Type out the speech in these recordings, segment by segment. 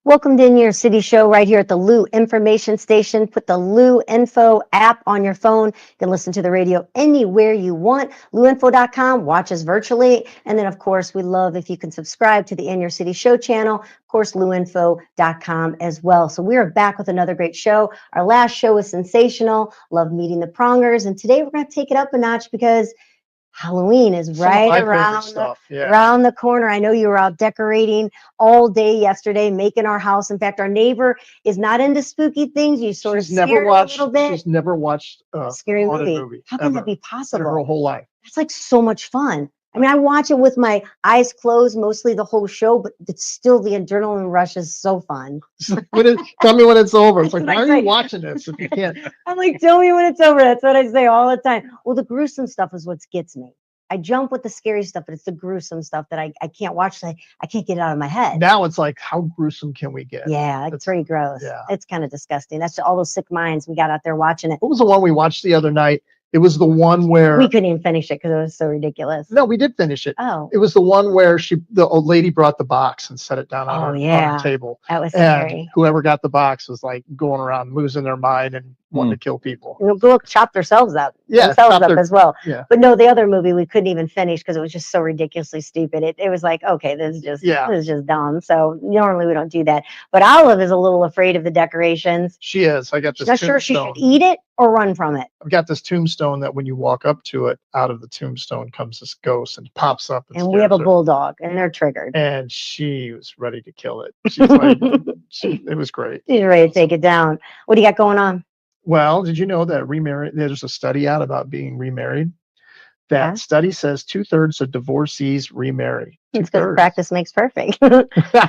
Welcome to In Your City Show right here at the Lou Information Station. Put the Lou Info app on your phone. You can listen to the radio anywhere you want. LouInfo.com, watch us virtually. And then, of course, we love if you can subscribe to the In Your City Show channel. Of course, LouInfo.com as well. So we are back with another great show. Our last show was sensational. Love meeting the prongers. And today we're going to take it up a notch because Halloween is right around the corner. I know you were out decorating all day yesterday, making our house. In fact, our neighbor is not into spooky things. You sort of scared a little bit. She's never watched a scary movie. How can that be possible? Her whole life. That's like so much fun. I mean, I watch it with my eyes closed mostly the whole show, but it's still the adrenaline rush is so fun. Tell me when it's over. It's like, why are you watching this if you can't? I'm like, tell me when it's over. That's what I say all the time. Well, the gruesome stuff is what gets me. I jump with the scary stuff, but it's the gruesome stuff that I can't watch. I can't get it out of my head. Now it's like, how gruesome can we get? Yeah, it's pretty gross. Yeah. It's kind of disgusting. That's all those sick minds we got out there watching it. What was the one we watched the other night? It was the one where we couldn't even finish it because it was so ridiculous. No, we did finish it. Oh, it was the one where the old lady brought the box and set it down on her table. That was scary. And whoever got the box was like going around losing their mind and wanting to kill people. Go chop themselves up. Yeah, as well. Yeah. But no, the other movie we couldn't even finish because it was just so ridiculously stupid. It was like, okay, this is just dumb. So normally we don't do that. But Olive is a little afraid of the decorations. She is. I got this. Not sure she should eat it or run from it. I've got this tombstone that when you walk up to it, out of the tombstone comes this ghost and pops up. And we have a bulldog, and they're triggered. And she was ready to kill it. She's like, it was great. She's ready to take it down. What do you got going on? Well, did you know that there's a study out about being remarried? That study says 2/3 of divorcees remarry. It's because practice makes perfect.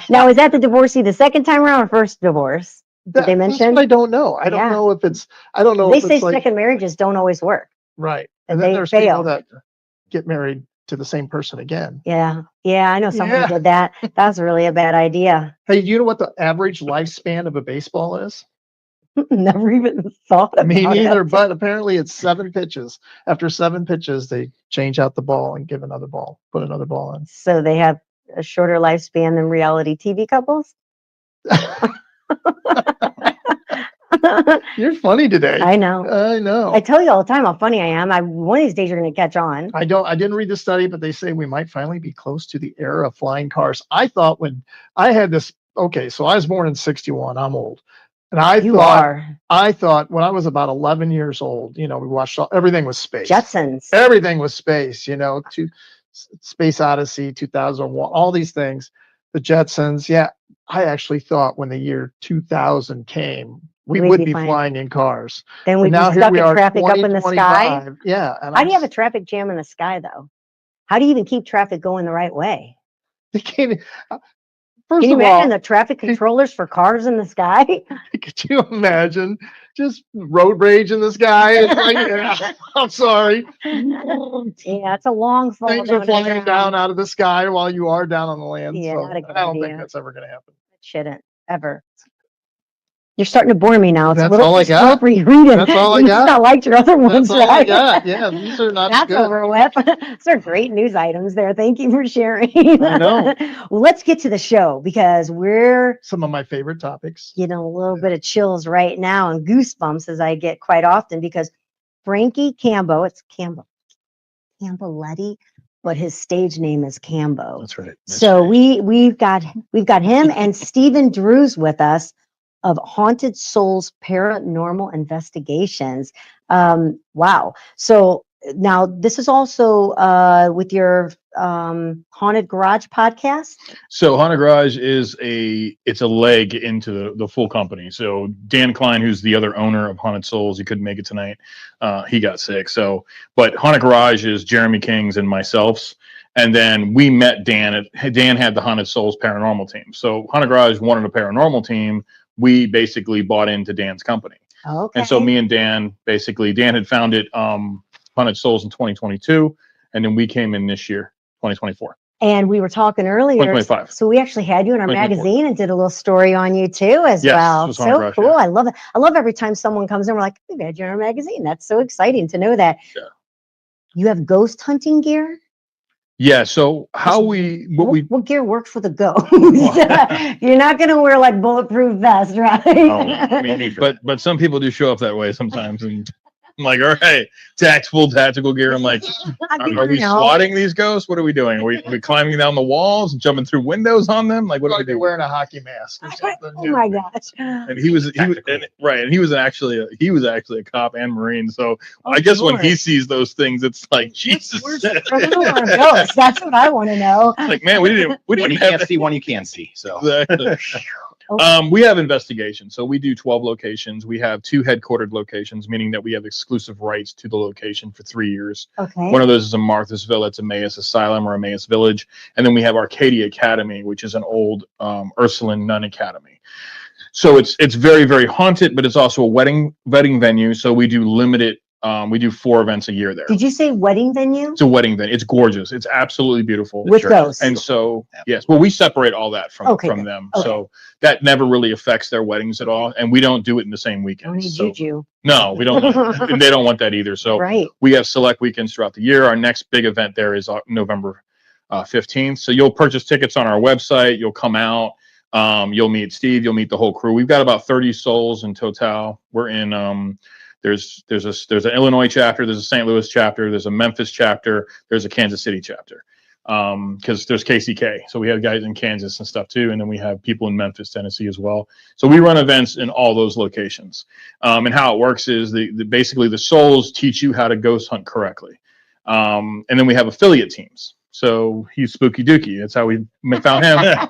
Now, is that the divorcee the second time around or first divorce? Did they mention? That's what I don't know. I don't know if it's. I don't know. They say second marriages don't always work. Right, and then there's people that get married to the same person again. Yeah, I know someone did that. That's really a bad idea. Hey, do you know what the average lifespan of a baseball is? Never even thought about it. Me neither, but apparently it's 7 pitches. After 7 pitches, they change out the ball and give another ball, put another ball in. So they have a shorter lifespan than reality TV couples? You're funny today. I know. I tell you all the time how funny I am. One of these days you're going to catch on. I didn't read the study, but they say we might finally be close to the era of flying cars. I thought when I had this, so I was born in 1961. I'm old. And I thought when I was about 11 years old, we watched everything was space. Jetsons. Everything was space, to Space Odyssey, 2001, all these things. The Jetsons. Yeah. I actually thought when the year 2000 came, we would be flying in cars. Then we'd be stuck in traffic up in the sky. Yeah. How do you have a traffic jam in the sky, though? How do you even keep traffic going the right way? They can't. Can you imagine the traffic controllers for cars in the sky? Could you imagine just road rage in the sky? It's like, I'm sorry. Yeah, it's a long fall. Things are flying down out of the sky while you are down on the land. Yeah, so I don't think that's ever going to happen. It shouldn't ever. You're starting to bore me now. That's all I got. That's all I got. Not like your other ones. That's all I got. Yeah, these are not That's good. Over with. Those are great news items there. Thank you for sharing. I know. Well, let's get to the show because we're some of my favorite topics. Getting a little bit of chills right now and goosebumps as I get quite often because Frankie it's Cambeletti, but his stage name is Cambo. That's right. So we've got him and Stephen Drews with us of Haunted Soulz Paranormal Investigations. Wow. So now this is also with your Haunted Garage podcast. So Haunted Garage is it's a leg into the full company. So Dan Klein, who's the other owner of Haunted Soulz, he couldn't make it tonight. He got sick. But Haunted Garage is Jeremy King's and myself's. And then we met Dan. Dan had the Haunted Soulz Paranormal team. So Haunted Garage wanted a paranormal team. We basically bought into Dan's company. Okay. And so me and Dan had founded Haunted Soulz in 2022, and then we came in this year, 2024. And we were talking earlier. 2025. So we actually had you in our magazine and did a little story on you too as well. So cool. Yeah. I love it. I love every time someone comes in, we're like, we've had you in our magazine. That's so exciting to know that. Yeah. You have ghost hunting gear? Yeah. So how what gear works with a ghost? You're not going to wear like bulletproof vest, right? But some people do show up that way sometimes, and I'm like, all right, full tactical gear. I'm like, are we swatting these ghosts? What are we doing? Are we climbing down the walls and jumping through windows on them? Like, what are we doing? Wearing a hockey mask or something. Oh my gosh! And he was actually a cop and Marine. So I guess when he sees those things, it's like Jesus. Ghosts. That's what I want to know. Like, man, we didn't When you can't see, one you can see. So exactly. We have investigations. So we do 12 locations. We have 2 headquartered locations, meaning that we have exclusive rights to the location for 3 years. Okay. One of those is in Marthasville. That's Emmaus Asylum or Emmaus Village. And then we have Arcadia Academy, which is an old Ursuline nun academy. So it's very, very haunted, but it's also a wedding venue. So we do limited. We do 4 events a year there. Did you say wedding venue? It's a wedding venue. It's gorgeous. It's absolutely beautiful. With ghosts. And so, yes, well, we separate all that from them. Okay. So that never really affects their weddings at all. And we don't do it in the same weekend. Don't need juju. No, we don't. And they don't want that either. So we have select weekends throughout the year. Our next big event there is November 15th. So you'll purchase tickets on our website. You'll come out. You'll meet Steve. You'll meet the whole crew. We've got about 30 souls in total. We're in there's an Illinois chapter, there's a St. Louis chapter, there's a Memphis chapter, there's a Kansas City chapter. Because there's KCK. So we have guys in Kansas and stuff too, and then we have people in Memphis, Tennessee as well. So we run events in all those locations. And how it works is basically the souls teach you how to ghost hunt correctly. And then we have affiliate teams. So he's Spooky Dookie. That's how we found him.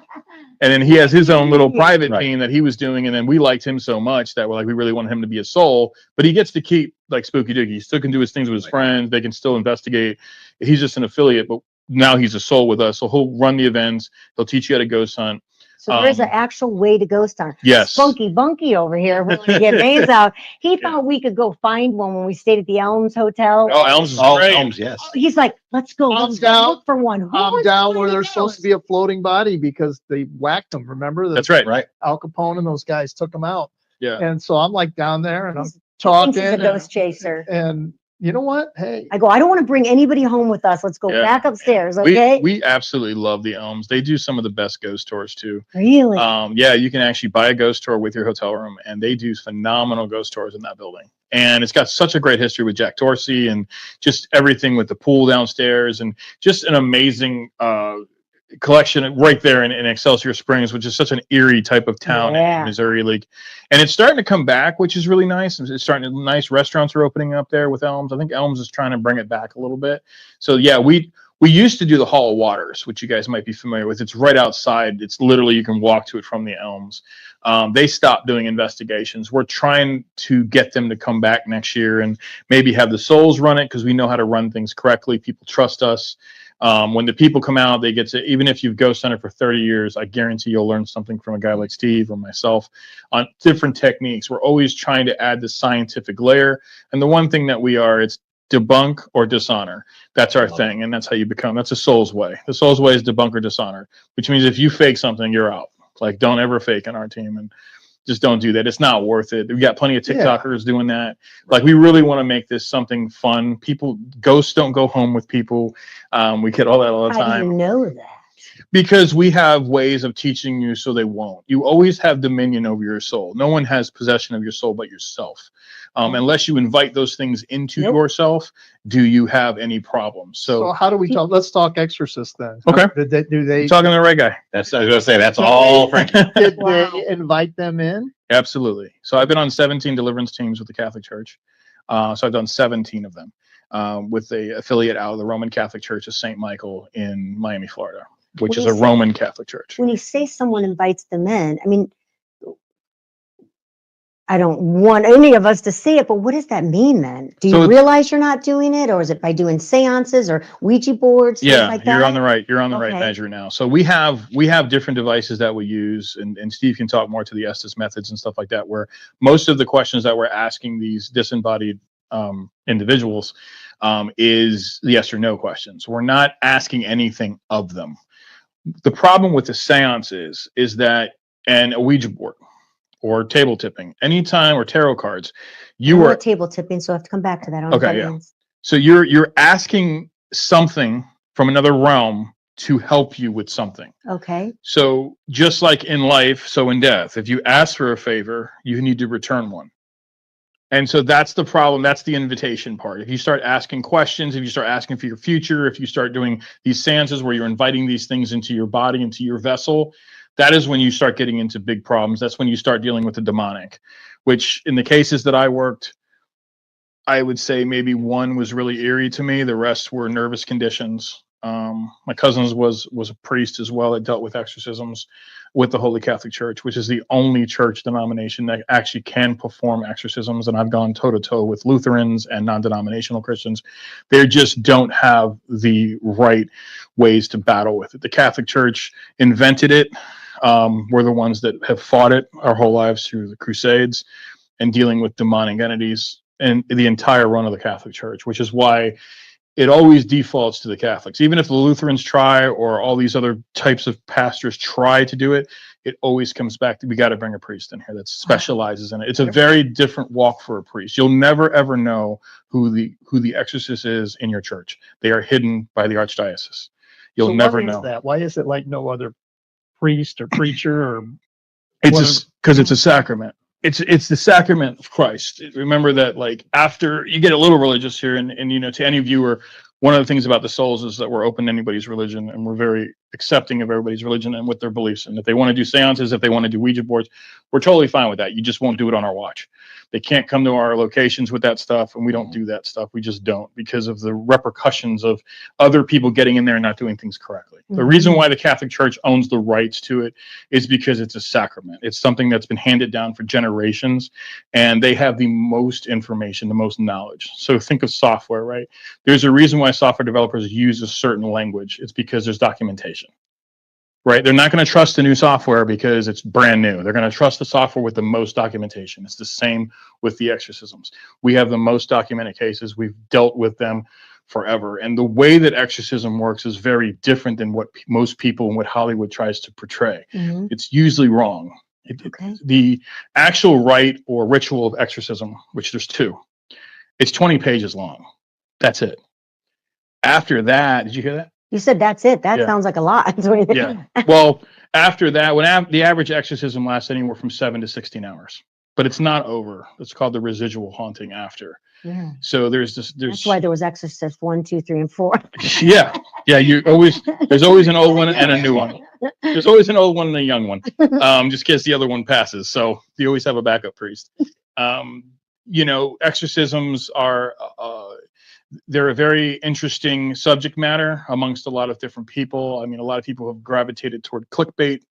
And then he has his own little private team that he was doing. And then we liked him so much that we're like, we really want him to be a soul, but he gets to keep like Spooky Dookie. He still can do his things with his friends. They can still investigate. He's just an affiliate, but now he's a soul with us. So he'll run the events. He'll teach you how to ghost hunt. So there's an actual way to ghost hunt. Yes. Spunky Bunky over here willing to get names out. He thought we could go find one when we stayed at the Elms Hotel. Oh, Elms is great. Elms, yes. He's like, let's go. Let's go look for one. I'm down where there's supposed to be a floating body because they whacked them. Remember? That's right. Al Capone and those guys took them out. Yeah. And so I'm like down there and I'm talking. He's a ghost chaser. And you know what? Hey, I go, I don't want to bring anybody home with us. Let's go back upstairs. Okay. We absolutely love the Elms. They do some of the best ghost tours too. Really? Yeah, you can actually buy a ghost tour with your hotel room, and they do phenomenal ghost tours in that building. And it's got such a great history with Jack Dorsey and just everything with the pool downstairs and just an amazing collection right there in Excelsior Springs, which is such an eerie type of town in Missouri. Like, and it's starting to come back, which is really nice. It's starting to, nice restaurants are opening up there with Elms. I think Elms is trying to bring it back a little bit. So yeah, we used to do the Hall of Waters, which you guys might be familiar with. It's right outside. It's literally, you can walk to it from the Elms. They stopped doing investigations. We're trying to get them to come back next year and maybe have the souls run it because we know how to run things correctly. People trust us. When the people come out, they get to, even if you've ghost hunted for 30 years, I guarantee you'll learn something from a guy like Steve or myself on different techniques. We're always trying to add the scientific layer. And the one thing that we are, it's debunk or dishonor. That's our thing. And that's how you become, that's a soul's way. The soul's way is debunk or dishonor, which means if you fake something, you're out. Like, don't ever fake on our team. And just don't do that. It's not worth it. We got plenty of TikTokers doing that. Like, we really want to make this something fun. Ghosts don't go home with people. We get all that all the time. How do you know that? Because we have ways of teaching you so they won't. You always have dominion over your soul. No one has possession of your soul but yourself. Unless you invite those things into yourself, do you have any problems? So how do we talk? Let's talk Exorcist then. Okay. Do they talking to the right guy? I was going to say, that's all Frankie. Did they invite them in? Absolutely. So I've been on 17 deliverance teams with the Catholic Church. So I've done 17 of them with the affiliate out of the Roman Catholic Church of St. Michael in Miami, Florida, which is a Roman Catholic church. When you say someone invites them in, I mean, I don't want any of us to see it, but what does that mean then? Do you realize you're not doing it, or is it by doing seances or Ouija boards? Yeah, like that? You're on the right measure now. So we have different devices that we use, and Steve can talk more to the Estes methods and stuff like that, where most of the questions that we're asking these disembodied individuals is the yes or no questions. We're not asking anything of them. The problem with the seance is that, and a Ouija board or table tipping, anytime, or tarot cards, you are table tipping, so I have to come back to that. Okay, yeah. So you're asking something from another realm to help you with something. Okay. So just like in life, so in death, if you ask for a favor, you need to return one. And so that's the problem. That's the invitation part. If you start asking questions, if you start asking for your future, if you start doing these seances where you're inviting these things into your body, into your vessel, that is when you start getting into big problems. That's when you start dealing with the demonic, which in the cases that I worked, I would say maybe one was really eerie to me. The rest were nervous conditions. My cousin's was a priest as well that dealt with exorcisms with the Holy Catholic Church, which is the only church denomination that actually can perform exorcisms. And I've gone toe to toe with Lutherans and non-denominational Christians. They just don't have the right ways to battle with it. The Catholic Church invented it. We're the ones that have fought it our whole lives through the Crusades and dealing with demonic entities and the entire run of the Catholic Church, which is why it always defaults to the Catholics. Even if the Lutherans try or all these other types of pastors try to do it, it always comes back to, we got to bring a priest in here that specializes in it. It's a very different walk for a priest. You'll never ever know who the exorcist is in your church. They are hidden by the archdiocese. You'll never know that. Why is it like no other priest or preacher or? It's because it's a sacrament. It's the sacrament of Christ. Remember that, like, after you get a little religious here, and you know, to any viewer, one of the things about the Soulz is that we're open to anybody's religion, and we're very accepting of everybody's religion and what their beliefs. And if they want to do seances, if they want to do Ouija boards, we're totally fine with that. You just won't do it on our watch. They can't come to our locations with that stuff, and we don't do that stuff. We just don't, because of the repercussions of other people getting in there and not doing things correctly. The reason why the Catholic Church owns the rights to it is because it's a sacrament. It's something that's been handed down for generations, and they have the most information, the most knowledge. So think of software, right? There's a reason why software developers use a certain language. It's because there's documentation. Right? They're not going to trust the new software because it's brand new. They're going to trust the software with the most documentation. It's the same with the exorcisms. We have the most documented cases. We've dealt with them forever. And the way that exorcism works is very different than what most people and what Hollywood tries to portray. It's usually wrong. The actual rite or ritual of exorcism, which there's two, it's 20 pages long. That's it. After that, did you hear that? You said that's it. That sounds like a lot. Yeah. Well, after that, the average exorcism lasts anywhere from 7 to 16 hours, but it's not over. It's called the residual haunting after. Yeah. So there's that's why there was Exorcist 1, 2, 3, and 4. Yeah. There's always an old one and a new one. There's always an old one and a young one. Just in case the other one passes. So you always have a backup priest. You know, exorcisms are they're a very interesting subject matter amongst a lot of different people. I mean, a lot of people have gravitated toward clickbait.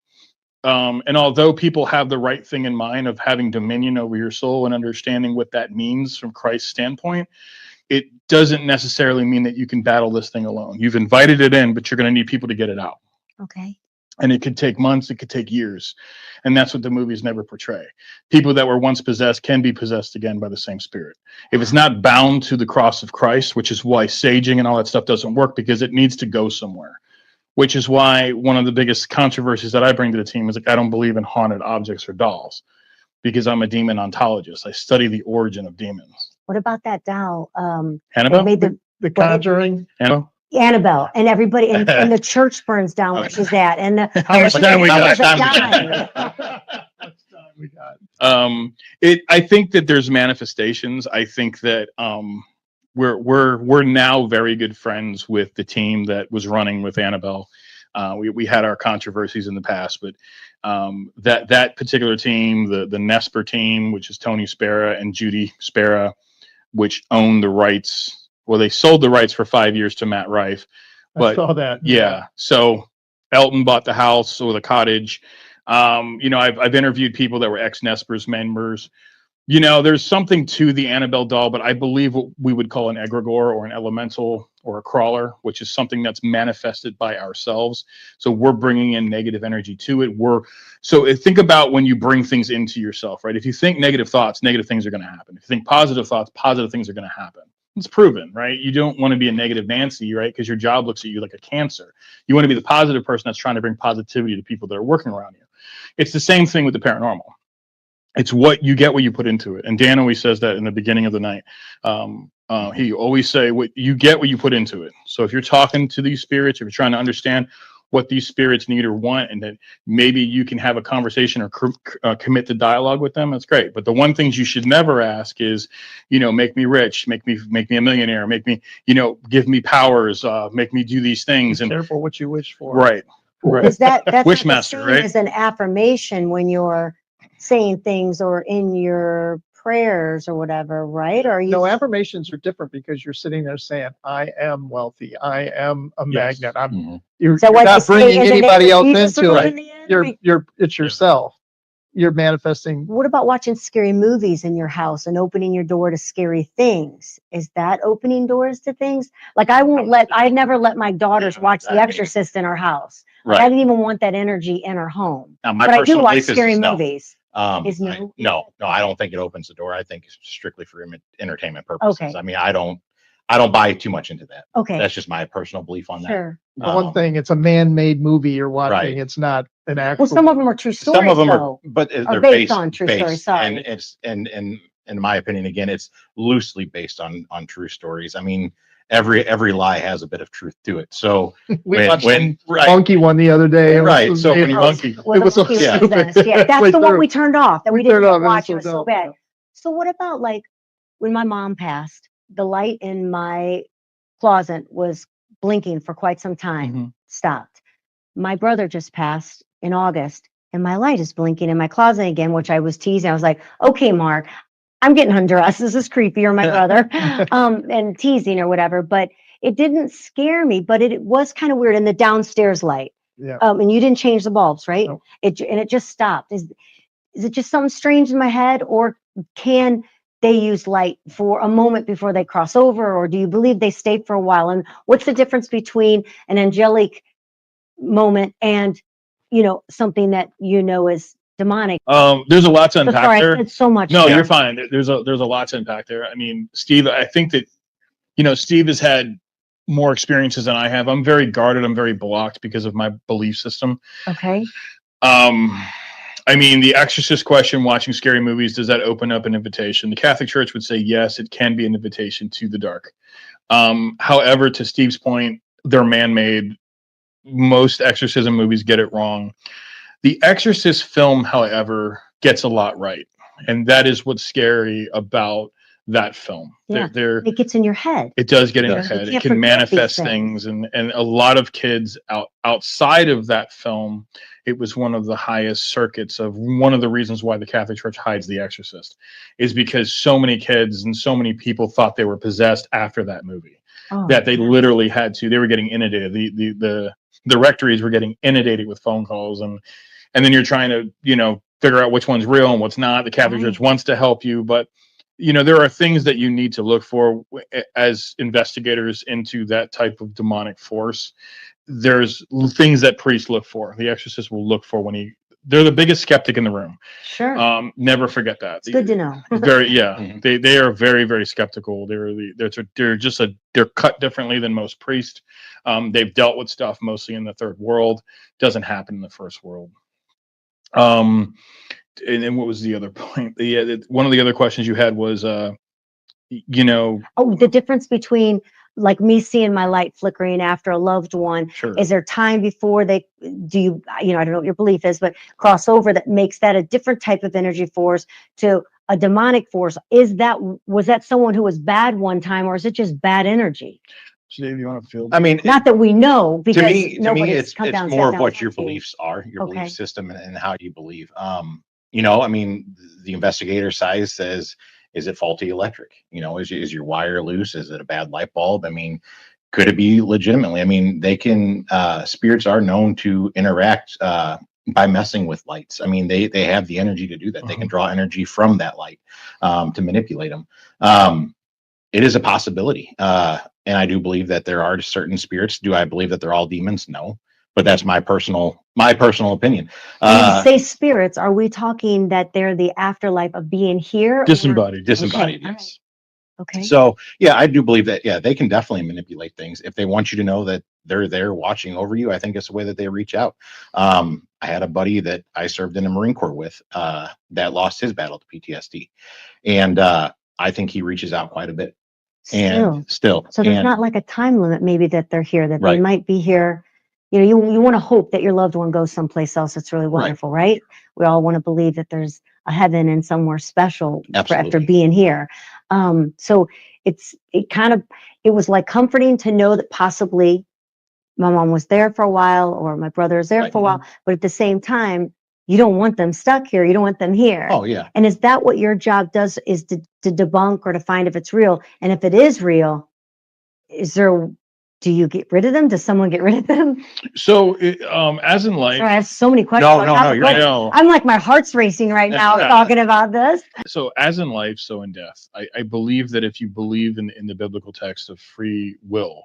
And although people have the right thing in mind of having dominion over your soul and understanding what that means from Christ's standpoint, it doesn't necessarily mean that you can battle this thing alone. You've invited it in, but you're going to need people to get it out. Okay. And it could take months, it could take years. And that's what the movies never portray. People that were once possessed can be possessed again by the same spirit. If it's not bound to the cross of Christ, which is why saging and all that stuff doesn't work, because it needs to go somewhere. Which is why one of the biggest controversies that I bring to the team is, like, I don't believe in haunted objects or dolls, because I'm a demon ontologist. I study the origin of demons. What about that doll? Annabelle? Made the Conjuring? Annabelle, and everybody, and the church burns down where she's at. And how much time we got? I think that there's manifestations. I think that we're now very good friends with the team that was running with Annabelle. We had our controversies in the past, but that particular team, the Nesper team, which is Tony Spera and Judy Spera, which owned the rights. Well, they sold the rights for 5 years to Matt Rife. But, I saw that. Yeah. So Elton bought the house or the cottage. You know, I've interviewed people that were ex-Nespers members. You know, there's something to the Annabelle doll, but I believe what we would call an egregore or an elemental or a crawler, which is something that's manifested by ourselves. So we're bringing in negative energy to it. So think about when you bring things into yourself, right? If you think negative thoughts, negative things are going to happen. If you think positive thoughts, positive things are going to happen. It's proven, right? You don't want to be a negative Nancy, right? Because your job looks at you like a cancer. You want to be the positive person that's trying to bring positivity to people that are working around you. It's the same thing with the paranormal. It's what you get, what you put into it. And Dan always says that in the beginning of the night. He always say, what you get, what you put into it. So if you're talking to these spirits, if you're trying to understand what these spirits need or want, and that maybe you can have a conversation or commit to dialogue with them, that's great. But the one things you should never ask is, make me rich, make me a millionaire, make me, give me powers, make me do these things. Be careful what you wish for. Right. Is that's Wishmaster, right? As an affirmation when you're saying things or in your prayers or whatever, right? Or No, affirmations are different because you're sitting there saying, I am wealthy. I am a magnet. You're not bringing anybody else into it. It's yourself. You're manifesting. What about watching scary movies in your house and opening your door to scary things? Is that opening doors to things? Like I never let my daughters watch The Exorcist in our house. Right. I didn't even want that energy in our home. Now, but I do watch scary movies. No, I don't think it opens the door. I think it's strictly for entertainment purposes. Okay. I mean, I don't buy too much into that. Okay. That's just my personal belief on that. Sure. One thing, it's a man-made movie you're watching. Right. It's not an actual. Well, some of them are true stories. Some of them are, but they're based on true stories. Sorry. And it's and in my opinion, again, it's loosely based on true stories. I mean, every lie has a bit of truth to it. So we watched Monkey one the other day. Right. So when Monkey, it was so stupid. Yeah, that's the one we turned off that we didn't watch. It was so bad. So what about like when my mom passed? The light in my closet was blinking for quite some time. Stopped. My brother just passed in August, and my light is blinking in my closet again, which I was teasing. I was like, "Okay, Mark, I'm getting undressed. This is creepy." Or my brother, and teasing or whatever. But it didn't scare me. But it was kind of weird in the downstairs light. Yeah. And you didn't change the bulbs, right? Nope. It just stopped. Is it just something strange in my head, or can they use light for a moment before they cross over, or do you believe they stay for a while? And what's the difference between an angelic moment and something that is demonic? There's a lot to unpack there. It's so much. No, you're fine. There's a lot to unpack there. I mean, Steve, I think that Steve has had more experiences than I have. I'm very guarded. I'm very blocked because of my belief system. Okay. I mean, the Exorcist question, watching scary movies, does that open up an invitation? The Catholic Church would say yes, it can be an invitation to the dark. However, to Steve's point, they're man-made. Most exorcism movies get it wrong. The Exorcist film, however, gets a lot right. And that is what's scary about that film. Yeah, it gets in your head. It does get in your head. It can manifest things. And a lot of kids outside of that film, it was one of the highest circuits of one of the reasons why the Catholic Church hides The Exorcist is because so many kids and so many people thought they were possessed after that movie that they literally they were getting inundated. The rectories were getting inundated with phone calls and then you're trying to, figure out which one's real and what's not. The Catholic Church wants to help you, but there are things that you need to look for as investigators into that type of demonic force. There's things that priests look for. The exorcist will look for they're the biggest skeptic in the room. Sure. Never forget that. It's good to know. They are very, very skeptical. They're cut differently than most priests. They've dealt with stuff mostly in the third world. Doesn't happen in the first world. And what was the other point? One of the other questions you had was, the difference between like me seeing my light flickering after a loved one. Sure. Is there time before I don't know what your belief is, but cross over that makes that a different type of energy force to a demonic force? Was that someone who was bad one time, or is it just bad energy? So Dave, you want to field? I mean, not that we know, because to me, it's more of what your beliefs are, your belief system, and how you believe. I mean, the investigator side says, is it faulty electric? Is your wire loose? Is it a bad light bulb? I mean, could it be legitimately? I mean, they can, spirits are known to interact by messing with lights. I mean, they have the energy to do that. They can draw energy from that light to manipulate them. It is a possibility. And I do believe that there are certain spirits. Do I believe that they're all demons? No. But that's my personal opinion. When you say spirits, are we talking that they're the afterlife of being here? Disembodied. Okay. Yes. Okay. So yeah, I do believe that. Yeah, they can definitely manipulate things. If they want you to know that they're there watching over you, I think it's the way that they reach out. I had a buddy that I served in the Marine Corps with that lost his battle to PTSD, and I think he reaches out quite a bit. Still. So there's not like a time limit maybe that they're here, that they Right. might be here. You know, you want to hope that your loved one goes someplace else. It's really wonderful, right? We all want to believe that there's a heaven and somewhere special after being here. So it was like comforting to know that possibly my mom was there for a while, or my brother is there for a while, but at the same time, you don't want them stuck here. You don't want them here. Oh, yeah. And is that what your job does, is to debunk or to find if it's real? And if it is real, do you get rid of them? Does someone get rid of them? So, as in life, Sorry, I have so many questions. I'm like, my heart's racing right now talking about this. So, as in life, so in death. I believe that if you believe in the biblical text of free will,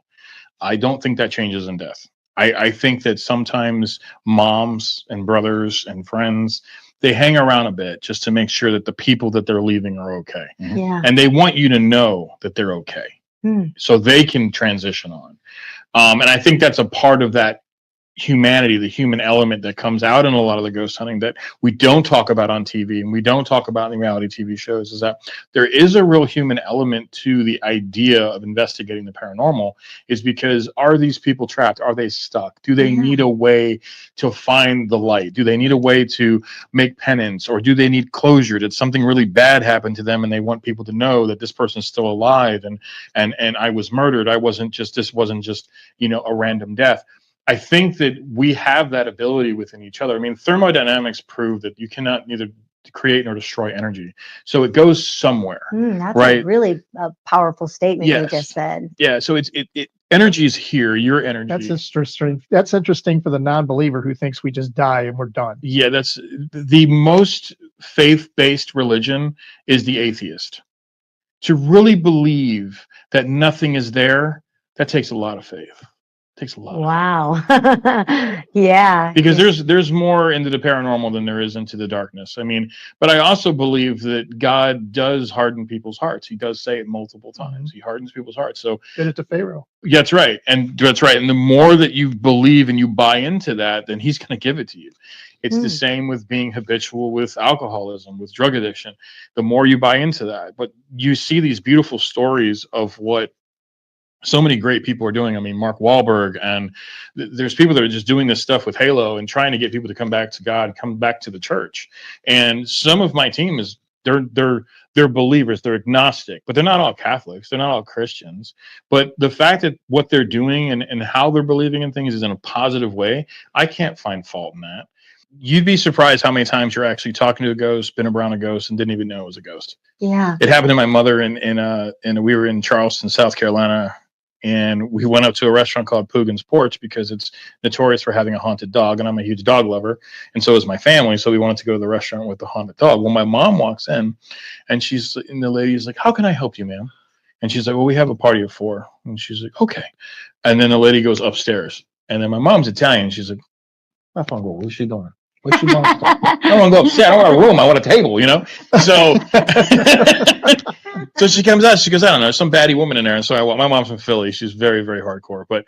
I don't think that changes in death. I think that sometimes moms and brothers and friends, they hang around a bit just to make sure that the people that they're leaving are okay. Yeah. And they want you to know that they're okay. So they can transition on. And I think that's a part of that humanity, the human element that comes out in a lot of the ghost hunting that we don't talk about on TV and we don't talk about in reality TV shows, is that there is a real human element to the idea of investigating the paranormal, is because are these people trapped? Are they stuck? Do they need a way to find the light? Do they need a way to make penance, or do they need closure? Did something really bad happen to them and they want people to know that this person's still alive and I was murdered? This wasn't just, a random death. I think that we have that ability within each other. I mean, thermodynamics prove that you cannot neither create nor destroy energy. So it goes somewhere. That's right? a really powerful statement you just said. Yeah. So energy is here. Your energy. That's interesting. That's interesting for the non-believer who thinks we just die and we're done. Yeah. That's the most faith-based religion, is the atheist. To really believe that nothing is there, that takes a lot of faith. Takes a lot. Wow. Yeah. Because there's more into the paranormal than there is into the darkness. I mean, but I also believe that God does harden people's hearts. He does say it multiple times. He hardens people's hearts. So did it to Pharaoh. Yeah, that's right. And the more that you believe and you buy into that, then he's going to give it to you. It's the same with being habitual with alcoholism, with drug addiction. The more you buy into that, but you see these beautiful stories of what so many great people are doing. I mean, Mark Wahlberg, and there's people that are just doing this stuff with Halo and trying to get people to come back to God, come back to the church. And some of my team is they're believers, they're agnostic, but they're not all Catholics, they're not all Christians. But the fact that what they're doing and how they're believing in things is in a positive way, I can't find fault in that. You'd be surprised how many times you're actually talking to a ghost, been around a ghost, and didn't even know it was a ghost. Yeah. It happened to my mother and we were in Charleston, South Carolina. And we went up to a restaurant called Poogan's Porch because it's notorious for having a haunted dog. And I'm a huge dog lover. And so is my family. So we wanted to go to the restaurant with the haunted dog. Well, my mom walks in and the lady's like, "How can I help you, ma'am?" And she's like, "Well, we have a party of 4. And she's like, "Okay." And then the lady goes upstairs. And then my mom's Italian. She's like, "I don't go. What's she doing? What's she doing? I don't want to go upstairs. I don't want a room. I want a table, So, so she comes out. She goes, "I don't know. There's some baddie woman in there." And so my mom's from Philly. She's very, very hardcore. But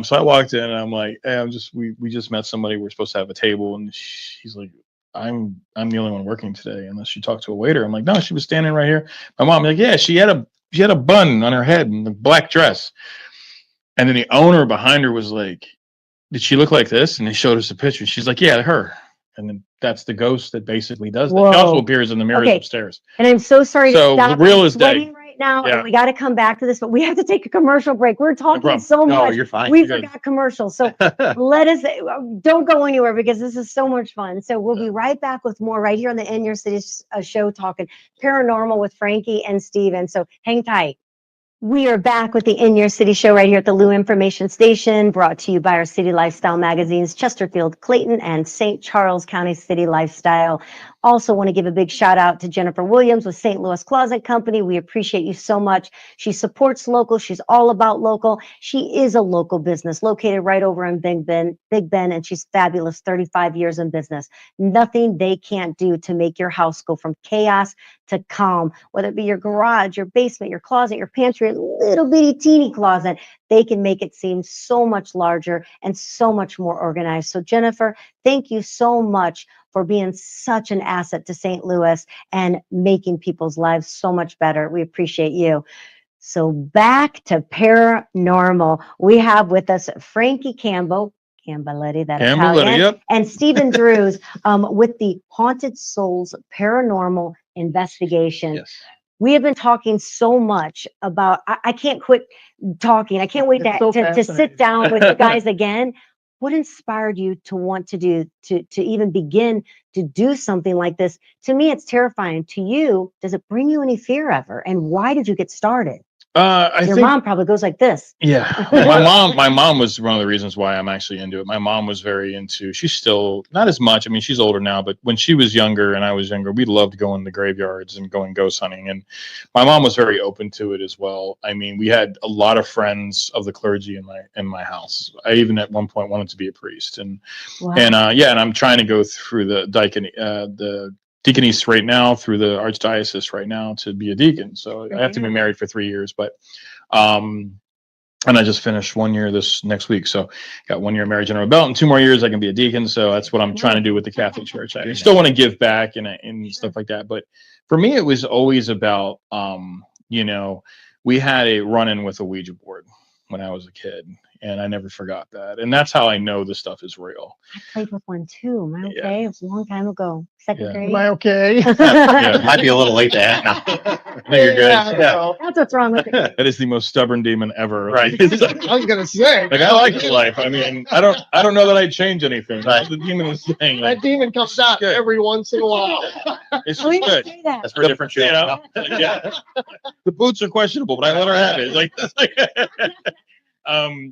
so I walked in and I'm like, "Hey, we just met somebody. We're supposed to have a table." And she's like, I'm the only one working today, unless you talk to a waiter." I'm like, "No, she was standing right here." My mom like, "Yeah, she had a bun on her head and a black dress." And then the owner behind her was like, "Did she look like this?" And they showed us a picture. She's like, "Yeah, her." And then that's the ghost that basically does that. She also appears in the mirrors upstairs. And I'm so sorry to stop. The real is day right now, and we got to come back to this, but we have to take a commercial break. We're talking so much. No, you're fine. We forgot commercials. So don't go anywhere, because this is so much fun. So we'll be right back with more right here on the In Your City show, talking paranormal with Frankie and Steven. So hang tight. We are back with the In Your City show right here at the Lou Information Station, brought to you by our city lifestyle magazines, Chesterfield, Clayton, and St. Charles County City Lifestyle. Also want to give a big shout out to Jennifer Williams with St. Louis Closet Company. We appreciate you so much. She supports local. She's all about local. She is a local business located right over in Big Bend, and she's fabulous. 35 years in business. Nothing they can't do to make your house go from chaos to calm, whether it be your garage, your basement, your closet, your pantry, a little bitty teeny closet. They can make it seem so much larger and so much more organized. So Jennifer, thank you so much for being such an asset to St. Louis and making people's lives so much better. We appreciate you. So back to paranormal. We have with us Frankie Cambeletti, that Italian, Yep. and Stephen Drews with the Haunted Soulz Paranormal Investigation. Yes. We have been talking so much about, I can't quit talking. I can't wait to sit down with you guys again. What inspired you to want to even begin to do something like this? To me, it's terrifying. To you, does it bring you any fear ever? And why did you get started? Your mom probably goes like this. Yeah, my mom was one of the reasons why I'm actually into it. My mom was very into. She's still not as much. I mean, she's older now, but when she was younger and I was younger, we loved going to graveyards and going ghost hunting. And my mom was very open to it as well. I mean, we had a lot of friends of the clergy in my house. I even at one point wanted to be a priest, and and I'm trying to go through the deaconess right now, through the archdiocese right now, to be a deacon. So I have to be married for 3 years, but and I just finished 1 year this next week. So got 1 year marriage under my belt, and 2 more years I can be a deacon. So that's what I'm trying to do with the Catholic Church. I still want to give back and stuff like that. But for me, it was always about, we had a run-in with a Ouija board when I was a kid, and I never forgot that. And that's how I know this stuff is real. I played with one too. Am I okay? It was a long time ago. Second grade. Am I okay? It might be a little late to ask now. No, you're good. Yeah. That's what's wrong with it. That is the most stubborn demon ever. Right. I was gonna say. Like, I like your life. I mean, I don't know that I'd change anything. That's what the demon is saying. Like, That demon comes out good. every once in a while. it's Oh, you just didn't good. say that. That's for a different show. You know? Yeah. The boots are questionable, but I let her have it.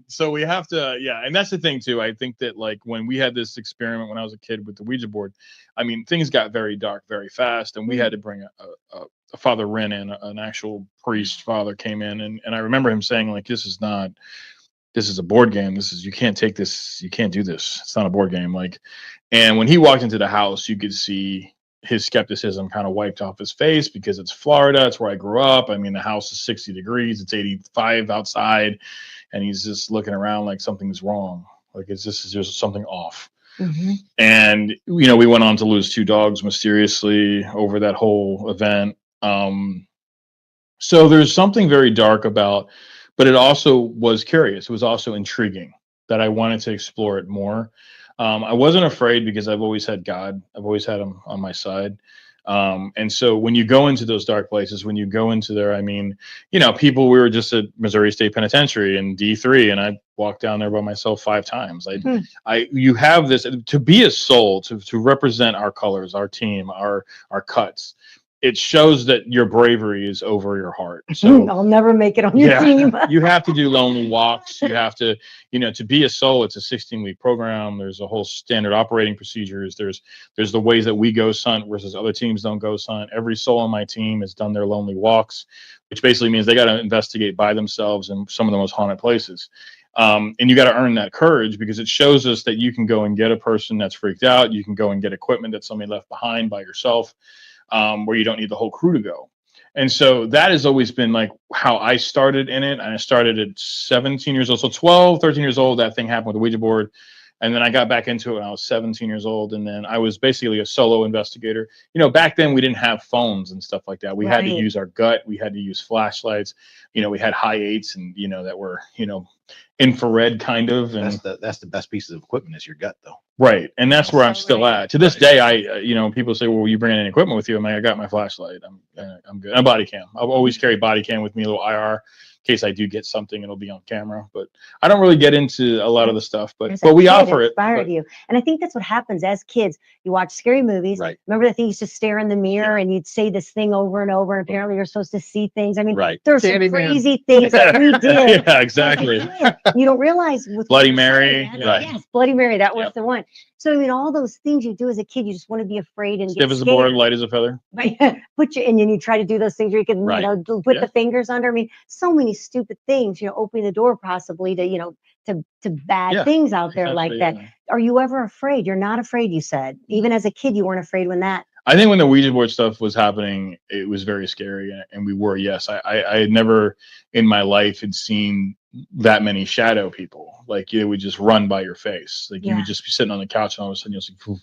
So we have to, and that's the thing too. I think that like when we had this experiment when I was a kid with the Ouija board, I mean, things got very dark very fast, and we had to bring a Father Wren in, an actual priest father came in, and I remember him saying like, this is a board game. You can't take this, you can't do this. It's not a board game. Like, and when he walked into the house, you could see his skepticism kind of wiped off his face, because it's Florida. It's where I grew up. I mean, the house is 60 degrees. It's 85 outside. And he's just looking around like something's wrong. Like there's just something off. Mm-hmm. And, we went on to lose 2 dogs mysteriously over that whole event. So there's something very dark about, but it also was curious. It was also intriguing that I wanted to explore it more. I wasn't afraid because I've always had God. I've always had him on my side. And so when you go into those dark places, when you go into there, I mean, we were just at Missouri State Penitentiary in D3, and I walked down there by myself 5 times. You have this to be a soul, to represent our colors, our team, our cuts. It shows that your bravery is over your heart. So I'll never make it on your team. You have to do lonely walks. You have to, to be a soul. It's a 16-week program. There's a whole standard operating procedures. There's the ways that we ghost hunt versus other teams don't ghost hunt. Every soul on my team has done their lonely walks, which basically means they got to investigate by themselves in some of the most haunted places. And you got to earn that courage, because it shows us that you can go and get a person that's freaked out. You can go and get equipment that somebody left behind by yourself. Where you don't need the whole crew to go. And so that has always been like how I started in it. And I started at 17 years old. So 12, 13 years old, that thing happened with the Ouija board. And then I got back into it when I was 17 years old. And then I was basically a solo investigator. Back then we didn't have phones and stuff like that. We had to use our gut. We had to use flashlights. We had high 8s and, that were, infrared kind of. And that's the best piece of equipment is your gut, though. Right. And that's where I'm still at. To this day, people say, well, you bring any equipment with you? I'm like, I got my flashlight. I'm good. And a body cam. I've always carried body cam with me, a little IR. In case I do get something, it'll be on camera. But I don't really get into a lot of the stuff, but we offer it. Inspired you. And I think that's what happens as kids. You watch scary movies. Right. Remember that thing, you used to stare in the mirror and you'd say this thing over and over, and apparently you're supposed to see things. I mean, there's some crazy things that we did. Yeah, exactly. You don't realize with Bloody Mary. Right. Yes, Bloody Mary. That was the one. So I mean, all those things you do as a kid, you just want to be afraid and stiff as a board, light as a feather. And then you try to do those things where you can, put the fingers under. I mean, so many stupid things. Opening the door possibly to, to bad things out there like that. Are you ever afraid? You're not afraid, you said. Even as a kid, you weren't afraid when that. I think when the Ouija board stuff was happening, it was very scary, and we were. Yes, I had never in my life had seen that many shadow people. Like, it would just run by your face. Like, you would just be sitting on the couch and all of a sudden you'll see, poof.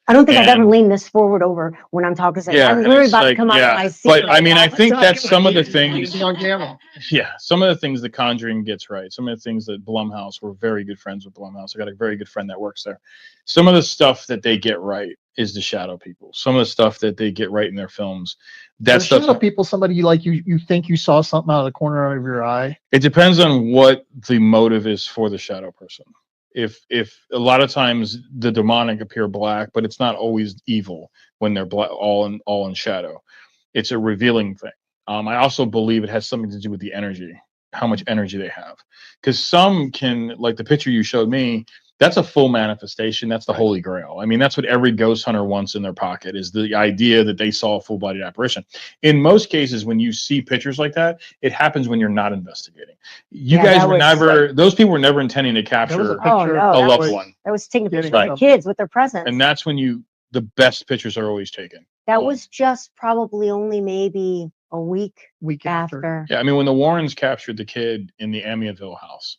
I don't think I've ever leaned this forward over when I'm talking. Yeah, I'm literally about to come out of my seat. But I mean, I think that's some of the things. on camera. Yeah, some of the things The Conjuring gets right. Some of the things that Blumhouse, we're very good friends with Blumhouse. I got a very good friend that works there. Some of the stuff that they get right is the shadow people. Some of the stuff that they get right in their films. That's shadow people. Somebody you think you saw something out of the corner of your eye. It depends on what the motive is for the shadow person. If a lot of times the demonic appear black, but it's not always evil when they're black, all in shadow. It's a revealing thing. I also believe it has something to do with the energy, how much energy they have, because some can, like the picture you showed me, that's a full manifestation. That's the Holy Grail. I mean, that's what every ghost hunter wants in their pocket, is the idea that they saw a full-bodied apparition. In most cases, when you see pictures like that, it happens when you're not investigating. You guys were never; those people were never intending to capture a loved one. That was taking pictures of kids with their presents, and that's when the best pictures are always taken. That was just probably only maybe a week after. Yeah, I mean, when the Warrens captured the kid in the Amityville house,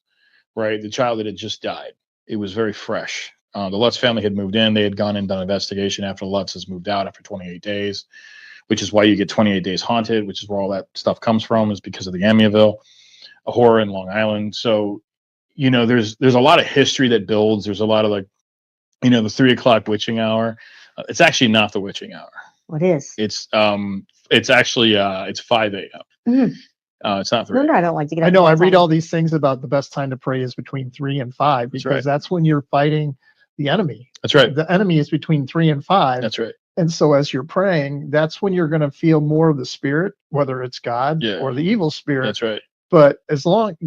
right, the child that had just died. It was very fresh. The Lutz family had moved in. They had gone and done an investigation after Lutz has moved out after 28 days, which is why you get 28 Days Haunted, which is where all that stuff comes from, is because of the Amityville, a horror in Long Island. So, there's a lot of history that builds. There's a lot of the 3:00 witching hour. It's actually not the witching hour. What is? It's actually it's 5 a.m. Mm. It's not 3. No, I don't like to get. I know. I read all these things about the best time to pray is between 3 and 5 because that's when you're fighting the enemy. That's right. The enemy is between 3 and 5. That's right. And so as you're praying, that's when you're going to feel more of the spirit, whether it's God or the evil spirit. That's right. But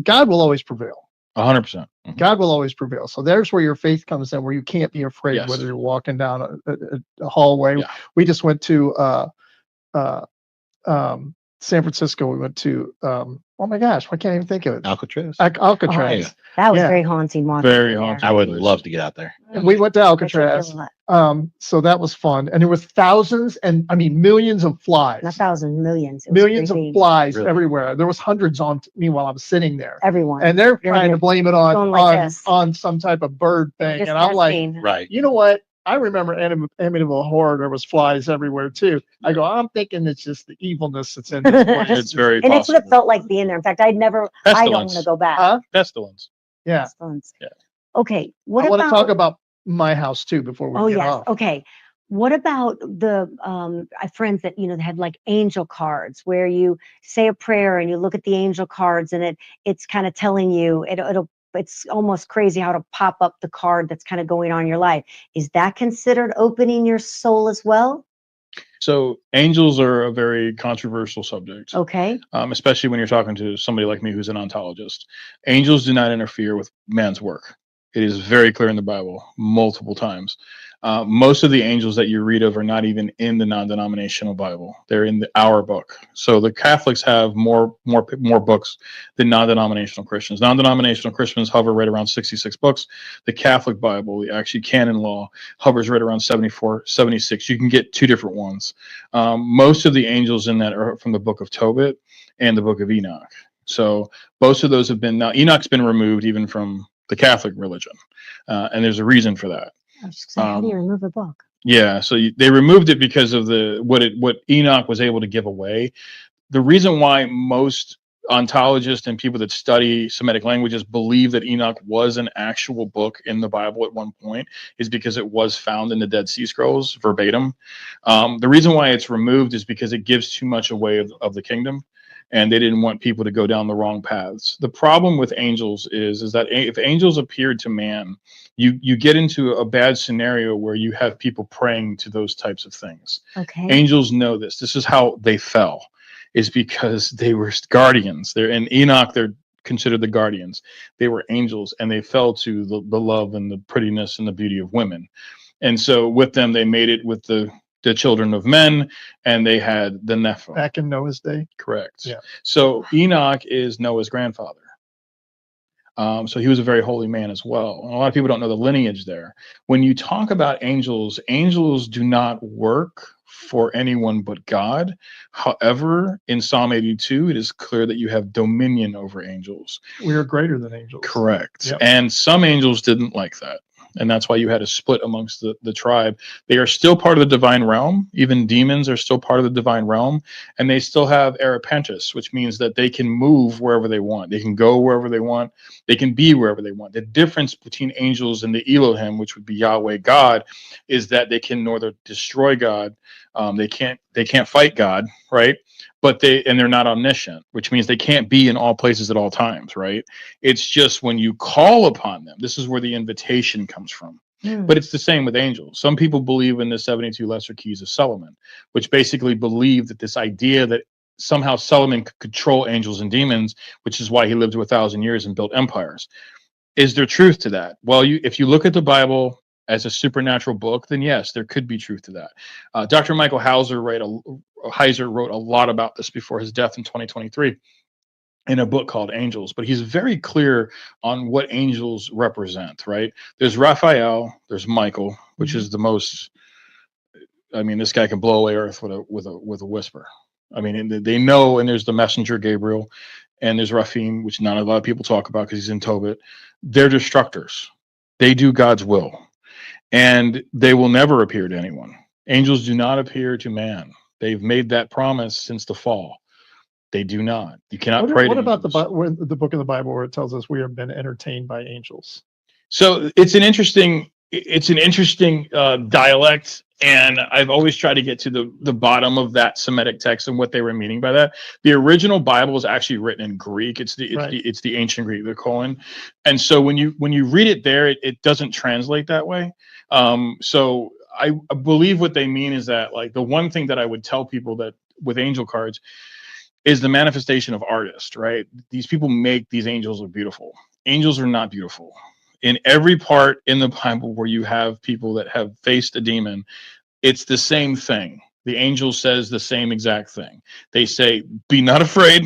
God will always prevail. 100%. God will always prevail. So there's where your faith comes in, where you can't be afraid, whether you're walking down a hallway. Yeah. We just went to San Francisco. We went to oh my gosh, why can't I even think of it? Alcatraz. Alcatraz. Oh, that was very haunting. Very haunting. I would love to get out there. And we went to Alcatraz. So that was fun. And there were thousands and millions of flies. Not thousands, millions. Millions of flies everywhere. There was hundreds on me while I'm sitting there. Everyone. And they're trying to blame it on some type of bird thing. And I'm like, right. You know what? I remember Amityville Horror. There was flies everywhere too. I go, I'm thinking it's just the evilness that's in this place. It's very and it's what it felt like being there. In fact, I don't want to go back. Pestilence. Yeah. Pestilence. Yeah. Okay. I want to talk about my house too before we get off. Okay. What about the friends that had like angel cards, where you say a prayer and you look at the angel cards and it's kind of telling you it's almost crazy how to pop up the card that's kind of going on in your life. Is that considered opening your soul as well? So angels are a very controversial subject. Okay. Especially when you're talking to somebody like me who's an ontologist. Angels do not interfere with man's work. It is very clear in the Bible, multiple times. Most of the angels that you read of are not even in the non-denominational Bible. They're in our book. So the Catholics have more books than non-denominational Christians. Non-denominational Christians hover right around 66 books. The Catholic Bible, the actually canon law, hovers right around 74, 76. You can get 2 different ones. Most of the angels in that are from the book of Tobit and the book of Enoch. So both of those have been, now Enoch's been removed even from the Catholic religion. And there's a reason for that. I was just saying, how do you remove a book? Yeah, so they removed it because of what Enoch was able to give away. The reason why most ontologists and people that study Semitic languages believe that Enoch was an actual book in the Bible at one point is because it was found in the Dead Sea Scrolls verbatim. The reason why it's removed is because it gives too much away of the kingdom. And they didn't want people to go down the wrong paths. The problem with angels is that if angels appeared to man, you get into a bad scenario where you have people praying to those types of things. Okay. Angels know this. This is how they fell, is because they were guardians. They're in Enoch. They're considered the guardians. They were angels, and they fell to the love and the prettiness and the beauty of women. And so with them, they made it with the children of men, and they had the Nephilim. Back in Noah's day? Correct. Yeah. So Enoch is Noah's grandfather. So he was a very holy man as well. And a lot of people don't know the lineage there. When you talk about angels, angels do not work for anyone but God. However, in Psalm 82, it is clear that you have dominion over angels. We are greater than angels. Correct. Yep. And some angels didn't like that. and that's why you had a split amongst the tribe. They are still part of the divine realm. Even demons are still part of the divine realm, and they still have arapantis, which means that they can move wherever they want. They can go wherever they want. They can be wherever they want. The difference between angels and the Elohim, which would be Yahweh God, is that they can neither destroy God, they can't fight God, right? But they're not omniscient, which means they can't be in all places at all times, right? It's just when you call upon them, this is where the invitation comes from. But it's the same with angels. Some people believe in the 72 lesser keys of Solomon, which basically believe that this idea that somehow Solomon could control angels and demons, which is why he lived to 1,000 years and built empires. Is there truth to that? Well, if you look at the Bible as a supernatural book, then yes, there could be truth to that. Dr. Michael Heiser wrote a lot about this before his death in 2023 in a book called Angels, but he's very clear on what angels represent, right? There's Raphael, there's Michael, which is the most, I mean, this guy can blow away earth with a whisper. I mean, they know, and there's the messenger Gabriel, and there's Raphaim, which not a lot of people talk about because he's in Tobit. They're destructors. They do God's will, and they will never appear to anyone. Angels do not appear to man. They've made that promise since the fall. They do not. You cannot pray. What about the book of the Bible where it tells us we have been entertained by angels? So it's an interesting dialect, and I've always tried to get to the bottom of that Semitic text and what they were meaning by that. The original Bible is actually written in Greek. It's the ancient Greek, the Koine, and so when you read it there, it doesn't translate that way. So I believe what they mean is that, like, the one thing that I would tell people that with angel cards is the manifestation of artists, right? These people make these angels look beautiful. Angels are not beautiful. In every part in the Bible where you have people that have faced a demon, it's the same thing. The angel says the same exact thing. They say, be not afraid,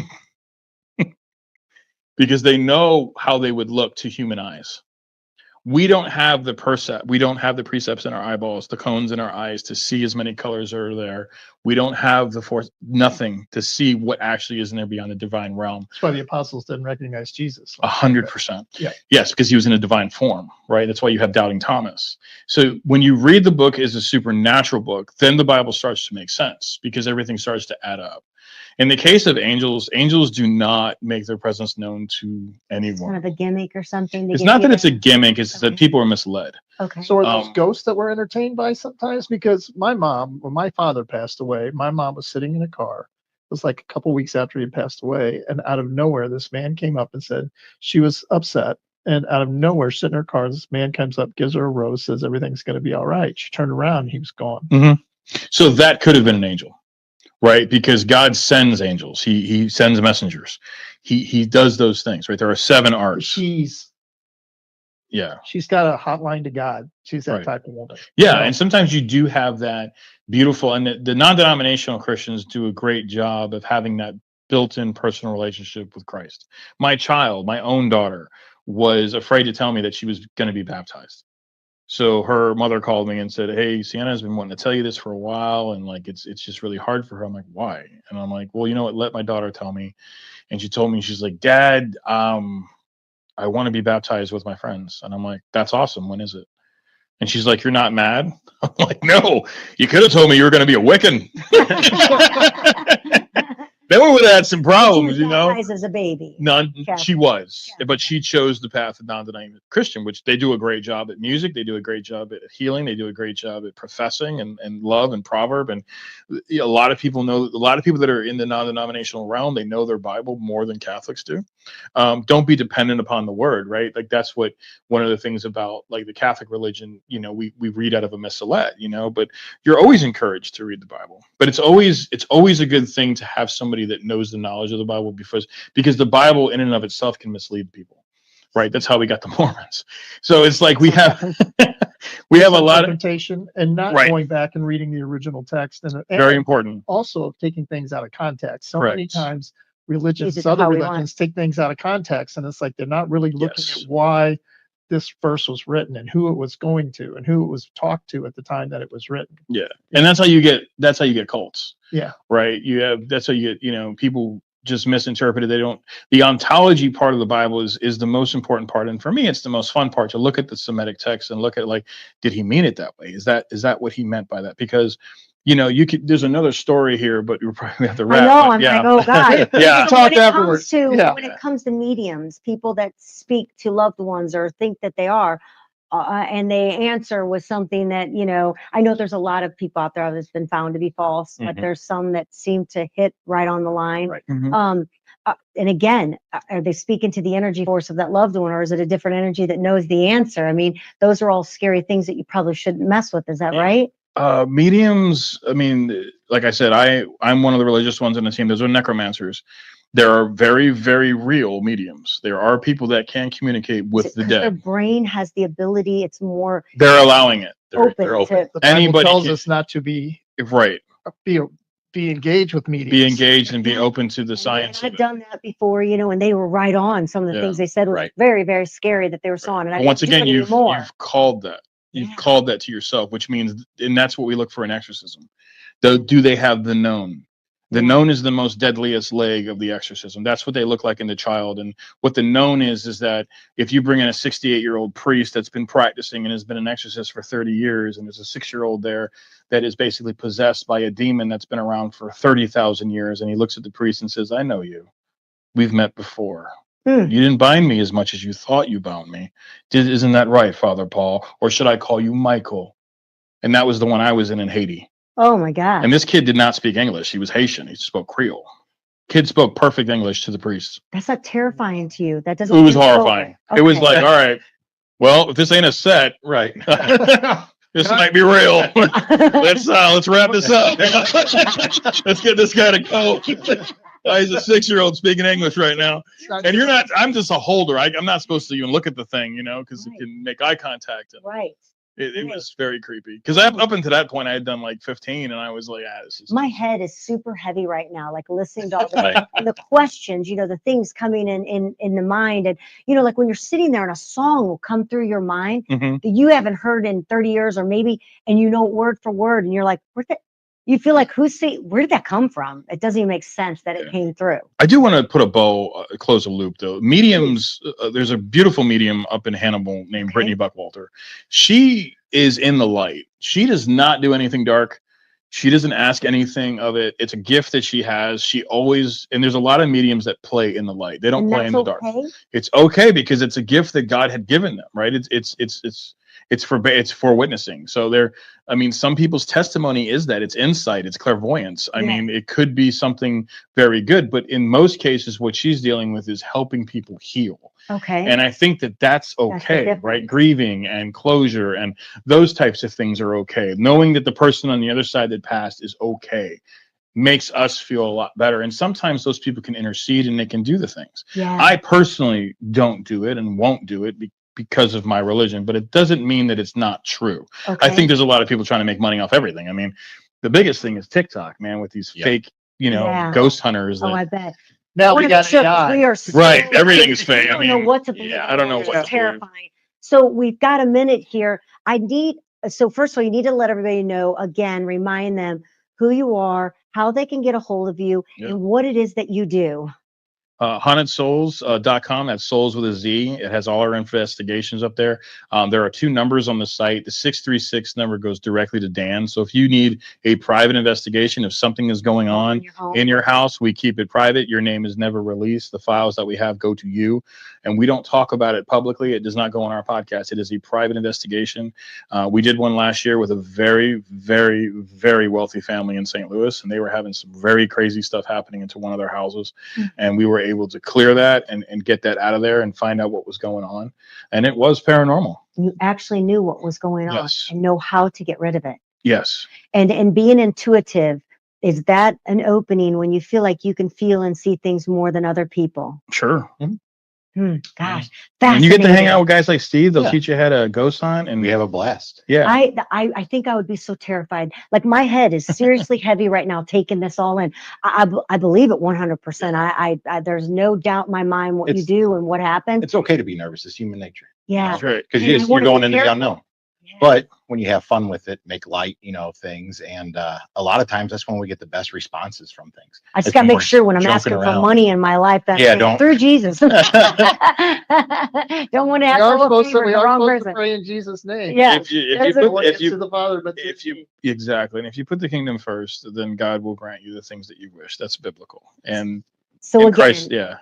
because they know how they would look to human eyes. We don't have the precepts in our eyeballs, the cones in our eyes to see as many colors are there. We don't have the force, nothing to see what actually is in there beyond the divine realm. That's why the apostles didn't recognize Jesus. 100%. Yeah. Yes, because he was in a divine form, right? That's why you have doubting Thomas. So when you read the book as a supernatural book, then the Bible starts to make sense because everything starts to add up. In the case of angels, angels do not make their presence known to anyone. It's kind of a gimmick or something. It's not that it's a gimmick, it's that people are misled. Okay. So are those ghosts that we're entertained by sometimes? Because my mom, when my father passed away, my mom was sitting in a car. It was like a couple weeks after he passed away. And out of nowhere, this man came up and said she was upset. And out of nowhere, sitting in her car, this man comes up, gives her a rose, says everything's going to be all right. She turned around and he was gone. Mm-hmm. So that could have been an angel. Right, because God sends angels. He sends messengers. He does those things. Right, there are 7 arts. She's got a hotline to God. She's that type of woman. Yeah, and sometimes you do have that beautiful, and the non-denominational Christians do a great job of having that built-in personal relationship with Christ. My child, my own daughter, was afraid to tell me that she was going to be baptized. So her mother called me and said, "Hey, Sienna's been wanting to tell you this for a while, and like it's just really hard for her." I'm like, "Why?" And I'm like, "Well, you know what? Let my daughter tell me." And she told me, she's like, "Dad, I want to be baptized with my friends." And I'm like, "That's awesome. When is it?" And she's like, "You're not mad?" I'm like, "No, you could have told me you were going to be a Wiccan." Then we would have had some problems, you know. As a baby. None. Catholic. She was, Catholic. but she chose the path of non-denominational Christian, which they do a great job at music. They do a great job at healing. They do a great job at professing and love and proverb. And a lot of people that are in the non-denominational realm, they know their Bible more than Catholics do. Don't be dependent upon the word, right? Like that's what one of the things about like the Catholic religion, you know, we read out of a missalette, you know, but you're always encouraged to read the Bible. But it's always a good thing to have somebody that knows the knowledge of the Bible because the Bible in and of itself can mislead people, right? That's how we got the Mormons. So it's like we have a lot of interpretation and not going back and reading the original text and very important. Also taking things out of context. So many times Other other religions take things out of context, and it's like they're not really looking at why this verse was written and who it was going to and who it was talked to at the time that it was written. Yeah. And that's how you get cults. Yeah. Right. That's how you get, you know, people just misinterpreted. The ontology part of the Bible is the most important part. And for me, it's the most fun part to look at the Semitic text and look at, like, did he mean it that way? Is that what he meant by that? Because, there's another story here, but you probably have to wrap. I know. I'm like, oh God. Yeah. So when it comes to mediums, people that speak to loved ones or think that they are, and they answer with something that, I know there's a lot of people out there that's been found to be false, but there's some that seem to hit right on the line. Right. And again, are they speaking to the energy force of that loved one, or is it a different energy that knows the answer? I mean, those are all scary things that you probably shouldn't mess with. Is that right? Mediums, I mean, like I said, I'm one of the religious ones in the team. Those are necromancers. There are very, very real mediums. There are people that can communicate with the dead. Their brain has the ability. It's more. They're allowing it. They're open. The Bible tells us not to be engaged with mediums. Be engaged and be open to the science. And I've done that before, and they were right on. Some of the things they said was very, very scary that they were saw. And once again, you've called that. You've called that to yourself, which means, and that's what we look for in exorcism. Do they have the known? The known is the most deadliest leg of the exorcism. That's what they look like in the child. And what the known is that if you bring in a 68-year-old priest that's been practicing and has been an exorcist for 30 years, and there's a 6-year-old there that is basically possessed by a demon that's been around for 30,000 years, and he looks at the priest and says, I know you. We've met before. You didn't bind me as much as you thought you bound me. Isn't that right, Father Paul? Or should I call you Michael? And that was the one I was in Haiti. Oh my God. And this kid did not speak English. He was Haitian. He spoke Creole. Kid spoke perfect English to the priest. That's not terrifying to you. That doesn't. It was horrifying. Okay. It was like, all right, well, if this ain't a set, right. This might be real. Let's wrap this up. Let's get this guy to go. He's a 6-year-old speaking English right now. And you're not, I'm just a holder. I'm not supposed to even look at the thing, because it can make eye contact. And it was very creepy. Because up until that point, I had done like 15, and I was like, this is. My head is super heavy right now, like listening to all the questions, the things coming in the mind. And, like when you're sitting there and a song will come through your mind that you haven't heard in 30 years or maybe, and word for word, and you're like, you feel like where did that come from? It doesn't even make sense that it came through. I do want to put a bow, close a loop though. Mediums, there's a beautiful medium up in Hannibal named Brittany Buckwalter. She is in the light. She does not do anything dark. She doesn't ask anything of it. It's a gift that she has. She always, and there's a lot of mediums that play in the light. They don't play in the dark. It's okay because it's a gift that God had given them, right? It's for witnessing. So some people's testimony is that it's insight, it's clairvoyance. I mean, it could be something very good, but in most cases, what she's dealing with is helping people heal. Okay. And I think that's okay, right? Grieving and closure and those types of things are okay. Knowing that the person on the other side that passed is okay makes us feel a lot better. And sometimes those people can intercede and they can do the things. Yeah. I personally don't do it and won't do it because of my religion, but it doesn't mean that it's not true. Okay. I think there's a lot of people trying to make money off everything. I mean, the biggest thing is TikTok, man, with these fake, ghost hunters. I bet. Now we got AI. We are right. Everything is fake. I don't know what to believe. Yeah, I don't know what. It's terrifying. So we've got a minute here. So first of all, you need to let everybody know again, remind them who you are, how they can get a hold of you, and what it is that you do. HauntedSouls.com. That's Souls with a Z. It has all our investigations up there. There are 2 numbers on the site. The 636 number goes directly to Dan. So if you need a private investigation, if something is going on in your house, we keep it private. Your name is never released. The files that we have go to you, and we don't talk about it publicly. It does not go on our podcast. It is a private investigation. We did one last year with a very, very, very wealthy family in St. Louis, and they were having some very crazy stuff happening into one of their houses, and we were able to clear that and get that out of there and find out what was going on. And it was paranormal. You actually knew what was going on and know how to get rid of it. Yes. And being intuitive, is that an opening when you feel like you can feel and see things more than other people? Sure. Gosh, and you get to hang out with guys like Steve. They'll teach you how to ghost hunt, and we have a blast. Yeah, I think I would be so terrified. Like my head is seriously heavy right now, taking this all in. I believe it 100%. I there's no doubt in my mind what you do and what happens. It's okay to be nervous. It's human nature. Yeah, that's right. Because you're going into the unknown. Yeah. But when you have fun with it, make light, you know, things. And a lot of times that's when we get the best responses from things. I just got to make sure when I'm asking for money in my life that don't through Jesus. Don't want to have to we are supposed to pray in Jesus' name. Yeah. If you to the Father, but exactly, and if you put the kingdom first, then God will grant you the things that you wish. That's biblical. And so in again, Christ, yeah.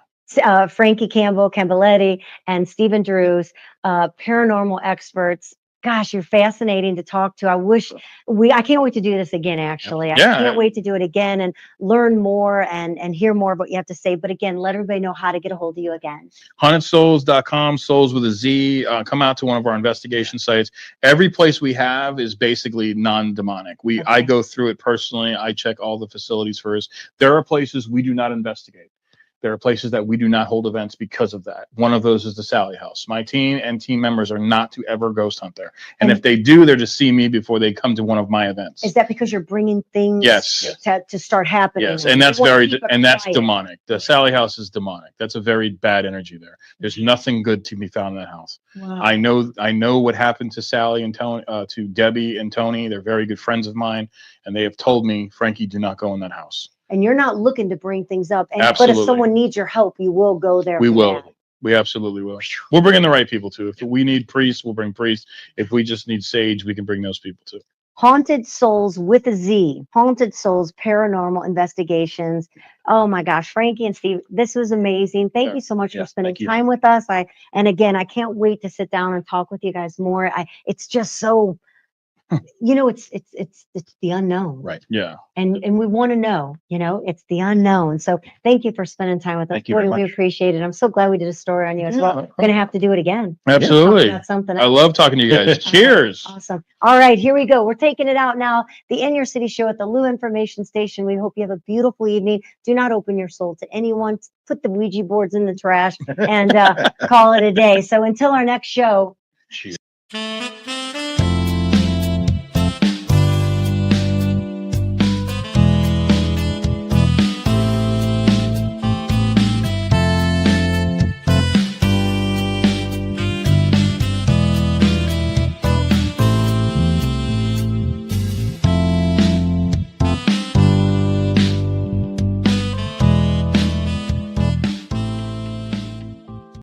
Frankie Campbell, Cambeletti, and Stephen Drews, paranormal experts. Gosh, you're fascinating to talk to. I can't wait to do this again, actually. I can't wait to do it again and learn more and hear more of what you have to say. But again, let everybody know how to get a hold of you again. HauntedSouls.com, Souls with a Z. Come out to one of our investigation sites. Every place we have is basically non-demonic. I go through it personally. I check all the facilities first. There are places we do not investigate. There are places that we do not hold events because of that. One of those is the Sally House. My team and team members are not to ever ghost hunt there. And if they do, they're to see me before they come to one of my events. Is that because you're bringing things to start happening? Yes, and that's that's demonic. The Sally House is demonic. That's a very bad energy there. There's nothing good to be found in that house. Wow. I know what happened to Sally and Tony, to Debbie and Tony. They're very good friends of mine, and they have told me, Frankie, do not go in that house. And you're not looking to bring things up. Absolutely. But if someone needs your help, you will go there. We will. We absolutely will. We're bringing the right people too. If we need priests, we'll bring priests. If we just need sage, we can bring those people too. Haunted Souls with a Z. Haunted Souls Paranormal Investigations. Oh my gosh, Frankie and Steve, this was amazing. Thank you so much for spending time with us. And again, I can't wait to sit down and talk with you guys more. It's just so, you know, it's the unknown. Right. Yeah. And we want to know, you know, it's the unknown. So thank you for spending time with us. Thank you very much. We appreciate it. I'm so glad we did a story on you as well. We're going to have to do it again. Absolutely. Something I love talking to you guys. Cheers. Awesome. All right, here we go. We're taking it out now. The In Your City show at the Lou Information Station. We hope you have a beautiful evening. Do not open your soul to anyone. Put the Ouija boards in the trash and call it a day. So until our next show. Cheers.